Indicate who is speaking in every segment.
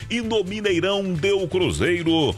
Speaker 1: E no Mineirão deu o Cruzeiro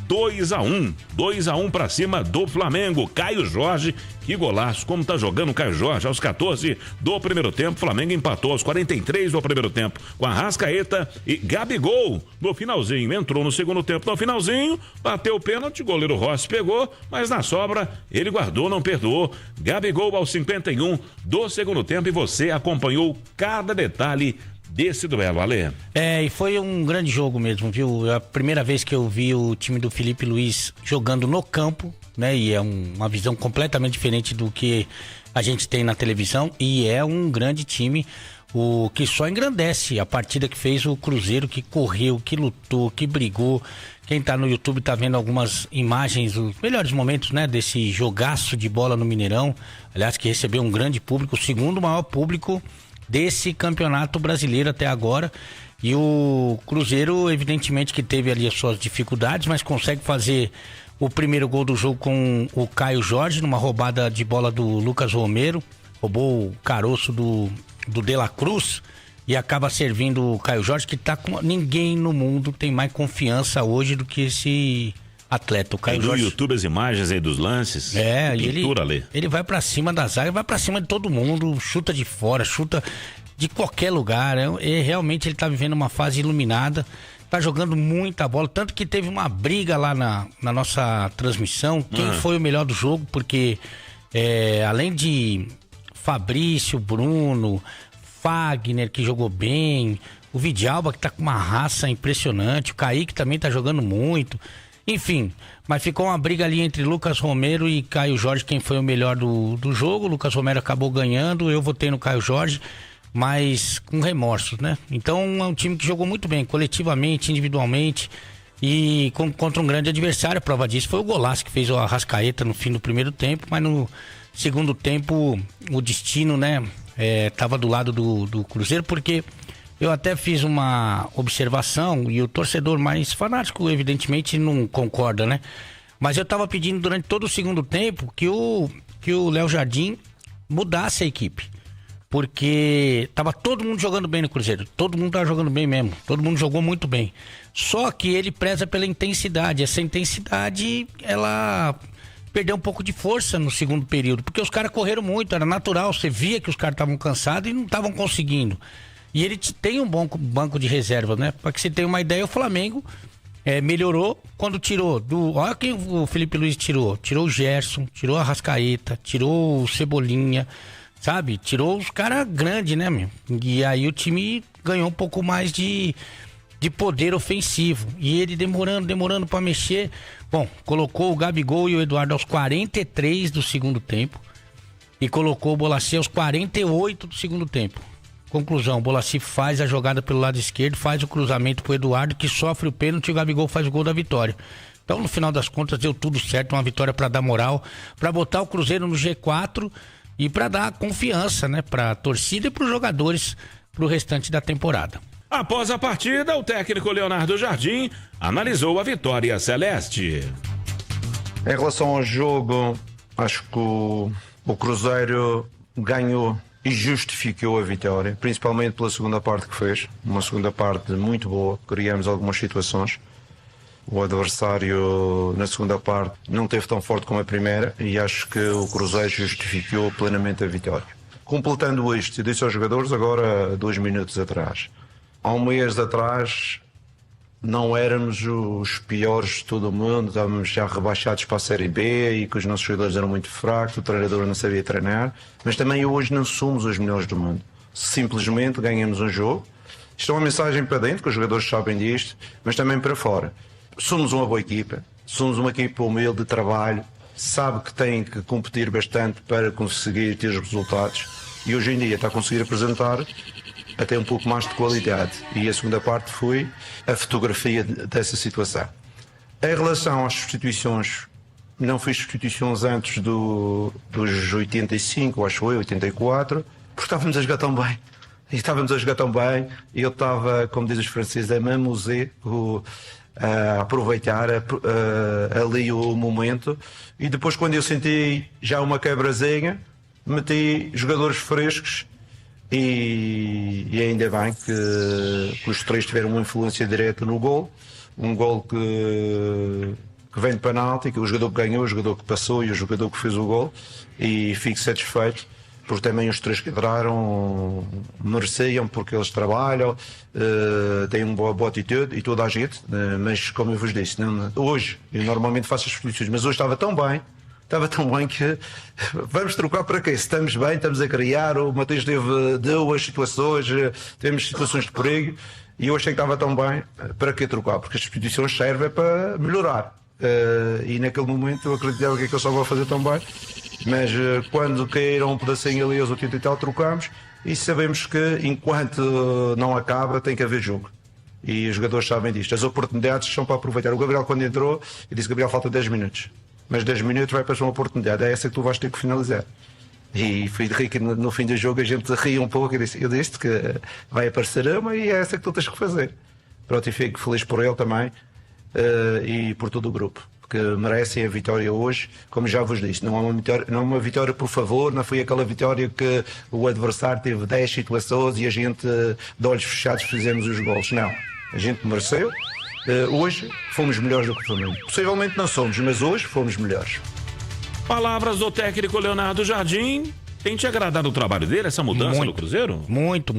Speaker 1: 2-1 pra cima do Flamengo. Caio Jorge, que golaço, como tá jogando o Caio Jorge. Aos 14 do primeiro tempo, Flamengo empatou aos 43 do primeiro tempo com Arrascaeta e Gabigol no finalzinho. Entrou no segundo tempo no finalzinho, bateu o pênalti, goleiro Rossi pegou, mas na sobra ele guardou, não perdoou. Gabigol aos 51 do segundo tempo, e você acompanhou cada detalhe desse duelo, Ale.
Speaker 2: E foi um grande jogo mesmo, viu? É a primeira vez que eu vi o time do Felipe Luiz jogando no campo, né? E é uma visão completamente diferente do que a gente tem na televisão, e é um grande time, o que só engrandece a partida que fez o Cruzeiro, que correu, que lutou, que brigou. Quem tá no YouTube tá vendo algumas imagens, os melhores momentos, né, desse jogaço de bola no Mineirão. Aliás, que recebeu um grande público, o segundo maior público desse campeonato brasileiro até agora. E o Cruzeiro, evidentemente, que teve ali as suas dificuldades, mas consegue fazer o primeiro gol do jogo com o Caio Jorge, numa roubada de bola do Lucas Romero. Roubou o caroço do De La Cruz e acaba servindo o Caio Jorge, que tá com... Ninguém no mundo tem mais confiança hoje do que esse atleta. O Caio Jorge...
Speaker 1: no YouTube as imagens aí dos lances.
Speaker 2: Pintura, ele vai pra cima da zaga, vai pra cima de todo mundo, chuta de fora, chuta de qualquer lugar. Realmente ele tá vivendo uma fase iluminada, tá jogando muita bola, tanto que teve uma briga lá na nossa transmissão, quem foi o melhor do jogo, porque além de Fabrício, Bruno, Fagner, que jogou bem, o Vidalba, que tá com uma raça impressionante, o Kaique também tá jogando muito. Enfim, mas ficou uma briga ali entre Lucas Romero e Caio Jorge, quem foi o melhor do jogo. Lucas Romero acabou ganhando, eu votei no Caio Jorge, mas com remorsos, né? Então é um time que jogou muito bem, coletivamente, individualmente, e contra um grande adversário. A prova disso foi o golaço que fez o Arrascaeta no fim do primeiro tempo, mas no segundo tempo o destino, né, tava do lado do Cruzeiro, porque... Eu até fiz uma observação, e o torcedor mais fanático, evidentemente, não concorda, né? Mas eu tava pedindo durante todo o segundo tempo que o Léo Jardim mudasse a equipe. Porque tava todo mundo jogando bem no Cruzeiro. Todo mundo tava jogando bem mesmo. Todo mundo jogou muito bem. Só que ele preza pela intensidade. Essa intensidade, ela perdeu um pouco de força no segundo período. Porque os caras correram muito, era natural. Você via que os caras estavam cansados e não estavam conseguindo. E ele tem um bom banco de reserva, né? Para que você tenha uma ideia, o Flamengo melhorou quando tirou olha quem o Felipe Luiz tirou. Tirou o Gerson, tirou a Arrascaeta, tirou o Cebolinha, sabe? Tirou os caras grandes, né, meu? E aí o time ganhou um pouco mais de poder ofensivo. E ele demorando para mexer. Bom, colocou o Gabigol e o Eduardo aos 43 do segundo tempo. E colocou o Bolasie aos 48 do segundo tempo. Conclusão, o Bolasie faz a jogada pelo lado esquerdo, faz o cruzamento pro Eduardo, que sofre o pênalti, e o Gabigol faz o gol da vitória. Então, no final das contas, deu tudo certo, uma vitória para dar moral, para botar o Cruzeiro no G4 e para dar confiança, né, pra torcida e pros jogadores pro restante da temporada.
Speaker 1: Após a partida, o técnico Leonardo Jardim analisou a vitória celeste.
Speaker 3: Em relação ao jogo, acho que o Cruzeiro ganhou e justificou a vitória, principalmente pela segunda parte que fez. Uma segunda parte muito boa, criamos algumas situações. O adversário na segunda parte não teve tão forte como a primeira e acho que o Cruzeiro justificou plenamente a vitória. Completando isto, eu disse aos jogadores agora 2 minutos atrás. Há um mês atrás não éramos os piores de todo o mundo, estávamos já rebaixados para a Série B e que os nossos jogadores eram muito fracos, o treinador não sabia treinar, mas também hoje não somos os melhores do mundo. Simplesmente ganhamos um jogo. Isto é uma mensagem para dentro, que os jogadores sabem disto, mas também para fora. Somos uma boa equipa, somos uma equipa humilde de trabalho, sabe que tem que competir bastante para conseguir ter os resultados e hoje em dia está a conseguir apresentar até um pouco mais de qualidade. E a segunda parte foi a fotografia dessa situação. Em relação às substituições, não fiz substituições antes dos 85, acho eu, 84, porque estávamos a jogar tão bem. E eu estava, como dizem os franceses, a m'amuser, a aproveitar ali o momento. E depois, quando eu senti já uma quebrazinha, meti jogadores frescos e ainda bem que os três tiveram uma influência direta no gol. Um gol que vem de penalti, que o jogador que ganhou, o jogador que passou e o jogador que fez o gol, e fico satisfeito porque também os três que entraram mereciam, porque eles trabalham, têm uma boa atitude, e toda a gente, mas como eu vos disse, hoje eu normalmente faço as substituições, mas hoje estava tão bem que vamos trocar para quê? Se estamos bem, estamos a criar, o Mateus teve duas situações, temos situações de perigo, e eu achei que estava tão bem, para que trocar? Porque as substituições servem para melhorar. E naquele momento eu acreditava que aquilo só vai fazer tão bem, mas quando caíram um pedacinho ali aos 80 e tal, trocamos, e sabemos que enquanto não acaba tem que haver jogo, e os jogadores sabem disto. As oportunidades são para aproveitar. O Gabriel, quando entrou, eu disse: Gabriel, falta 10 minutos, mas 10 minutos vai para uma oportunidade, é essa que tu vais ter que finalizar. E foi que no fim do jogo a gente ri um pouco, eu disse que vai aparecer uma, e é essa que tu tens que fazer. Pronto, e fico feliz por ele também, e por todo o grupo, que merecem a vitória hoje. Como já vos disse, não é uma vitória por favor, não foi aquela vitória que o adversário teve 10 situações e a gente de olhos fechados fizemos os gols. Não, a gente mereceu. Hoje fomos melhores do que o Flamengo. Possivelmente não somos, mas hoje fomos melhores.
Speaker 1: Palavras do técnico Leonardo Jardim. Tem te agradado o trabalho dele, essa mudança no Cruzeiro?
Speaker 2: Muito.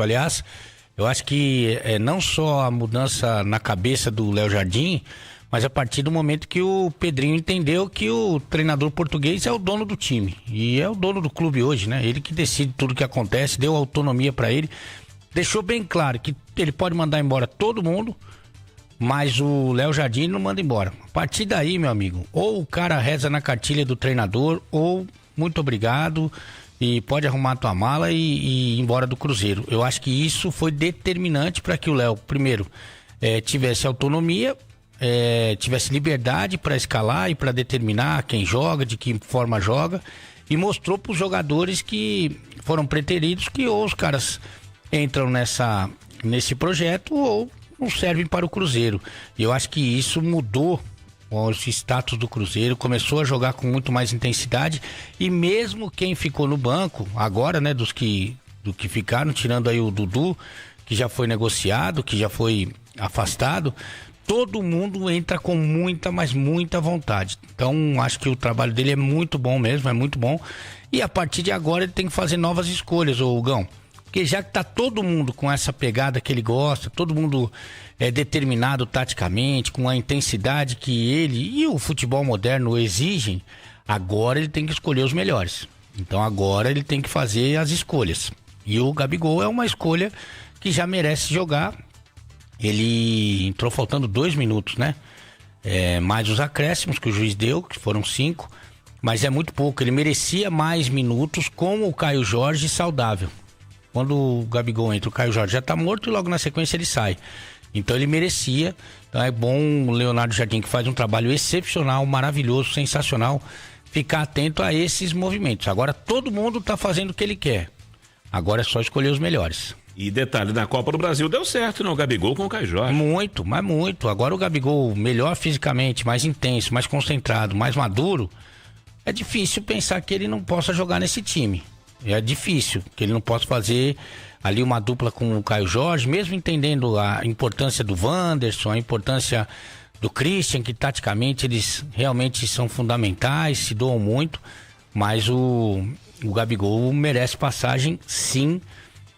Speaker 2: Aliás, eu acho que não só a mudança na cabeça do Léo Jardim, mas a partir do momento que o Pedrinho entendeu que o treinador português é o dono do time. E é o dono do clube hoje, né? Ele que decide tudo que acontece, deu autonomia para ele. Deixou bem claro que ele pode mandar embora todo mundo, mas o Léo Jardim não manda embora. A partir daí, meu amigo, ou o cara reza na cartilha do treinador, ou muito obrigado, e pode arrumar a tua mala e ir embora do Cruzeiro. Eu acho que isso foi determinante para que o Léo, primeiro, tivesse autonomia, tivesse liberdade para escalar e para determinar quem joga, de que forma joga, e mostrou para os jogadores que foram preteridos que ou os caras entram nesse projeto ou não servem para o Cruzeiro. E eu acho que isso mudou o status do Cruzeiro, começou a jogar com muito mais intensidade, e mesmo quem ficou no banco agora, né, do que ficaram, tirando aí o Dudu, que já foi negociado, que já foi afastado, todo mundo entra com muita vontade. Então acho que o trabalho dele é muito bom mesmo, é muito bom, e a partir de agora ele tem que fazer novas escolhas, ô Gão. Porque já que tá todo mundo com essa pegada que ele gosta, todo mundo determinado taticamente, com a intensidade que ele e o futebol moderno exigem, agora ele tem que escolher os melhores. Então agora ele tem que fazer as escolhas. E o Gabigol é uma escolha que já merece jogar. Ele entrou faltando 2 minutos, né? Mais os acréscimos que o juiz deu, que foram 5, mas é muito pouco. Ele merecia mais minutos com o Caio Jorge saudável. Quando o Gabigol entra, o Caio Jorge já tá morto e logo na sequência ele sai. Então ele merecia. Então é bom o Leonardo Jardim, que faz um trabalho excepcional, maravilhoso, sensacional, ficar atento a esses movimentos. Agora todo mundo tá fazendo o que ele quer. Agora é só escolher os melhores.
Speaker 1: E detalhe, na Copa do Brasil deu certo, não? O Gabigol com o Caio Jorge.
Speaker 2: Muito, mas muito. Agora o Gabigol melhor fisicamente, mais intenso, mais concentrado, mais maduro. É difícil pensar que ele não possa jogar nesse time. É difícil que ele não possa fazer ali uma dupla com o Caio Jorge, mesmo entendendo a importância do Wanderson, a importância do Christian, que taticamente eles realmente são fundamentais, se doam muito, mas o Gabigol merece passagem, sim.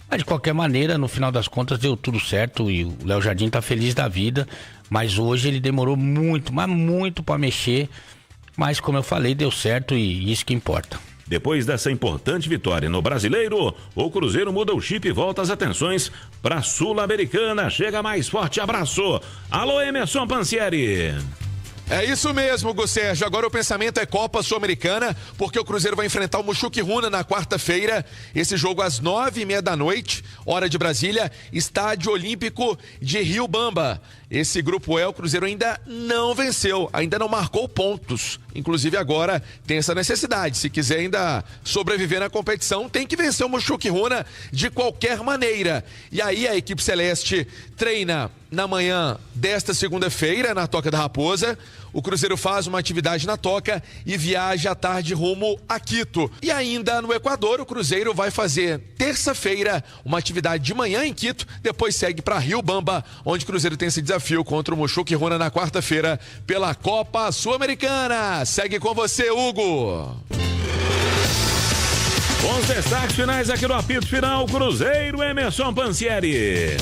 Speaker 2: Mas de qualquer maneira, no final das contas deu tudo certo e o Léo Jardim tá feliz da vida, mas hoje ele demorou muito, mas muito para mexer, mas como eu falei, deu certo e isso que importa.
Speaker 1: Depois dessa importante vitória no Brasileiro, o Cruzeiro muda o chip e volta as atenções para a Sul-Americana. Chega mais forte abraço. Alô, Emerson Pansieri.
Speaker 4: É isso mesmo, Gusérgio. Agora o pensamento é Copa Sul-Americana, porque o Cruzeiro vai enfrentar o Mochuque Runa na quarta-feira. Esse jogo às 9h30 da noite, hora de Brasília, Estádio Olímpico de Riobamba. Esse grupo o Cruzeiro ainda não venceu, ainda não marcou pontos. Inclusive agora tem essa necessidade. Se quiser ainda sobreviver na competição, tem que vencer o Mochuque Runa de qualquer maneira. E aí a equipe celeste treina na manhã desta segunda-feira, na Toca da Raposa. O Cruzeiro faz uma atividade na Toca e viaja à tarde rumo a Quito. E ainda no Equador, o Cruzeiro vai fazer terça-feira uma atividade de manhã em Quito, depois segue para Riobamba, onde o Cruzeiro tem esse desafio contra o Mushuc Runa na quarta-feira pela Copa Sul-Americana. Segue com você, Hugo.
Speaker 1: Com os destaques finais aqui no apito final, Cruzeiro, Emerson Pansieri.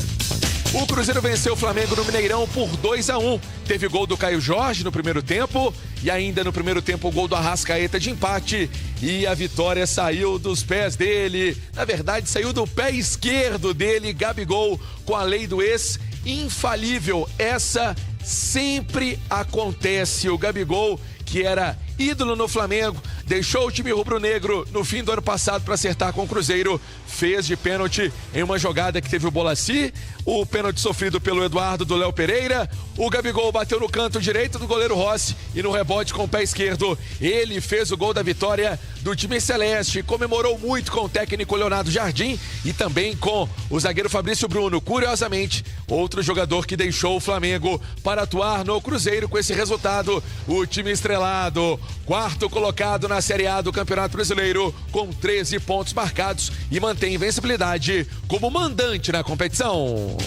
Speaker 4: O Cruzeiro venceu o Flamengo no Mineirão por 2-1. Teve gol do Caio Jorge no primeiro tempo e ainda no primeiro tempo o gol do Arrascaeta de empate. E a vitória saiu dos pés dele. Na verdade, saiu do pé esquerdo dele, Gabigol, com a lei do ex infalível. Essa sempre acontece. O Gabigol, que era ídolo no Flamengo, deixou o time rubro-negro no fim do ano passado para acertar com o Cruzeiro, fez de pênalti em uma jogada que teve o Bolassi, o pênalti sofrido pelo Eduardo do Léo Pereira, o Gabigol bateu no canto direito do goleiro Rossi e no rebote com o pé esquerdo, ele fez o gol da vitória do time celeste, comemorou muito com o técnico Leonardo Jardim e também com o zagueiro Fabrício Bruno, curiosamente, outro jogador que deixou o Flamengo para atuar no Cruzeiro. Com esse resultado, o time estrelado, quarto colocado na Série A do Campeonato Brasileiro, com 13 pontos marcados e mantém invencibilidade como mandante na competição.